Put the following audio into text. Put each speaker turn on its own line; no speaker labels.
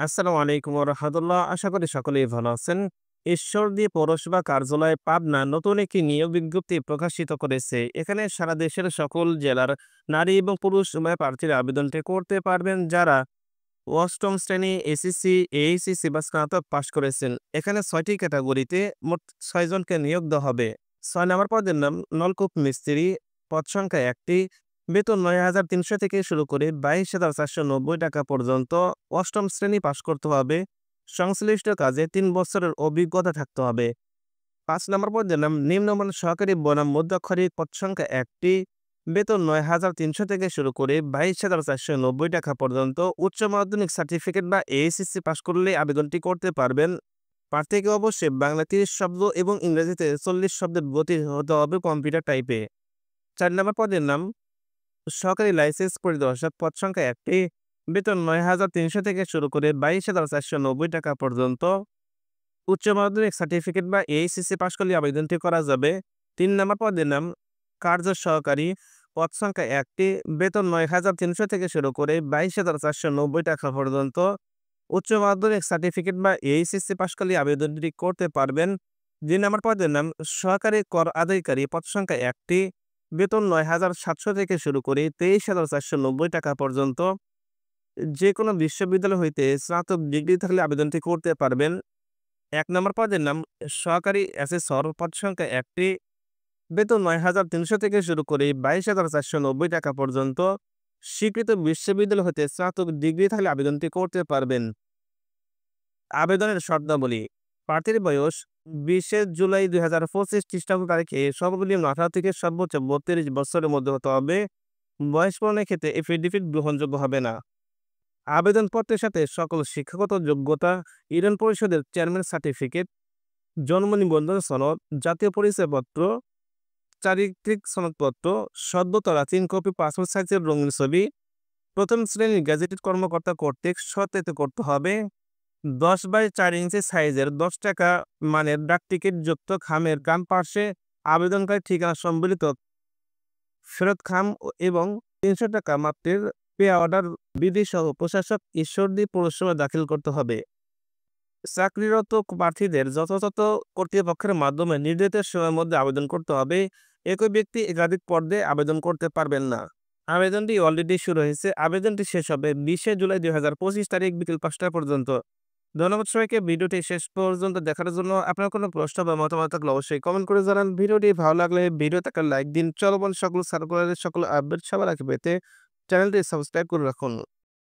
আসসালামু আলাইকুম ওয়া রাহমাতুল্লাহ। আশা করি সকলেই ভালো আছেন। ঈশ্বরদী পৌরসভা কার্যালয় পাবনা নতুন একটি নিয়োগ বিজ্ঞপ্তি প্রকাশিত করেছে। এখানে সারা দেশের সকল জেলার নারী এবং পুরুষ উভয় প্রার্থীরা আবেদনটি করতে পারবেন যারা অষ্টম শ্রেণী এসএসসি, এইচএসসি বা স্নাতক পাশ করেছেন। এখানে ৬টি ক্যাটাগরিতে মোট ৬ জনকে নিয়োগ দেওয়া হবে। ৬ নম্বর পদের নাম নলকূপ মিস্ত্রি, পদ সংখ্যা ১টি, বেতন ৯,৩০০ থেকে শুরু করে ২২,৪৯০ টাকা পর্যন্ত। অষ্টম শ্রেণী পাশ করতে হবে। সংশ্লিষ্ট কাজে ৩ বছরের অভিজ্ঞতা থাকতে হবে। ৫ নম্বর পদের নাম নিম্নমান সহকারী বনাম মধ্যাক্ষরিক, পদ সংখ্যা ১টি, বেতন ৯,৩০০ থেকে শুরু করে ২২,৪৯০ টাকা পর্যন্ত। উচ্চ মাধ্যমিক সার্টিফিকেট বা এইচএসসি পাশ করলে আবেদনটি করতে পারবেন। প্রার্থীকে অবশ্যই বাংলা ৩০ শব্দ এবং ইংরেজিতে ৪০ শব্দের গতি হতে হবে কম্পিউটার টাইপে। ৪ নম্বর পদের নাম সহকারী লাইসেন্স পরিদর্শক, পদ সংখ্যা ১টি, বেতন ৯,৩০০ থেকে শুরু করে ২২,৪৯০ টাকা পর্যন্ত। উচ্চ মাধ্যমিক সার্টিফিকেট বা এইচএসসি পাশ করলে আবেদনটি করা যাবে। ৩ নম্বর পদের নাম কার্য সহকারী, পদ সংখ্যা ১টি, বেতন ৯,৩০০ থেকে শুরু করে ২২,৪৯০ টাকা পর্যন্ত। উচ্চ মাধ্যমিক সার্টিফিকেট বা এইচএসসি পাশ করলে আবেদনটি করতে পারবেন। ২ নম্বর পদের নাম সহকারী কর আদায়কারী, পদ সংখ্যা ১টি, বেতন ৯,৭০০ থেকে শুরু করে ২৩,৪৯০ টাকা পর্যন্ত। যে কোনো বিশ্ববিদ্যালয় হইতে স্নাতক ডিগ্রি থাকলে আবেদনটি করতে পারবেন। ১ নম্বর পদের নাম সহকারী অ্যাসেসর, পদ সংখ্যা ১টি, বেতন ৯,৩০০ থেকে শুরু করে ২২,৪৯০ টাকা পর্যন্ত। স্বীকৃত বিশ্ববিদ্যালয় হতে স্নাতক ডিগ্রি থাকলে আবেদনটি করতে পারবেন। আবেদনের শর্তাবলী: প্রার্থীর বয়স ২০ জুলাই ২০২৫ খ্রিস্টাব্দ তারিখে সর্বনিম্ন ১৮ থেকে সর্বোচ্চ ৩২ বছরের মধ্যে হতে হবে। বয়স প্রমাণের ক্ষেত্রে এফিডেভিট গ্রহণযোগ্য হবে না। আবেদনপত্রের সাথে সকল শিক্ষাগত যোগ্যতা, ইউনিয়ন পরিষদের চেয়ারম্যান সার্টিফিকেট, জন্ম নিবন্ধন সনদ, জাতীয় পরিচয়পত্র, চারিত্রিক সনদপত্র, সদ্য তোলা ৩ কপি পাসপোর্ট সাইজের রঙিন ছবি, প্রথম শ্রেণীর গেজেটেড কর্মকর্তা কর্তৃক সত্যায়িত করতে হবে। ১০/৪ ইঞ্চি সাইজের ১০ টাকা মানের ডাক টিকিট যুক্ত খামের ডান পার্শ্বে আবেদনকারী ঠিকানা সম্বলিত ফেরত খাম এবং ৩০০ টাকা মাত্রের পে অর্ডার বিধিসহ প্রশাসক ঈশ্বরদী পৌরসভায় দাখিল করতে হবে। চাকরিরত প্রার্থীদের যথাযথ কর্তৃপক্ষের মাধ্যমে নির্ধারিত সময়ের মধ্যে আবেদন করতে হবে। একই ব্যক্তি একাধিক পদে আবেদন করতে পারবেন না। আবেদনটি অলরেডি শুরু হয়েছে। আবেদনটি শেষ হবে ২০ জুলাই ২০২৫ তারিখ বিকেল ৫টা পর্যন্ত। ধন্যবাদ সবাইকে ভিডিওটি শেষ পর্যন্ত দেখার জন্য। আপনার কোনো প্রশ্ন বা মতামত থাকলে অবশ্যই কমেন্ট করে জানান। ভিডিওটি ভালো লাগলে ভিডিওতে একটা লাইক দিন। চলমান সকল সার্কুলারের সকল আপডেট সবার আগে পেতে চ্যানেলটি সাবস্ক্রাইব করে রাখুন।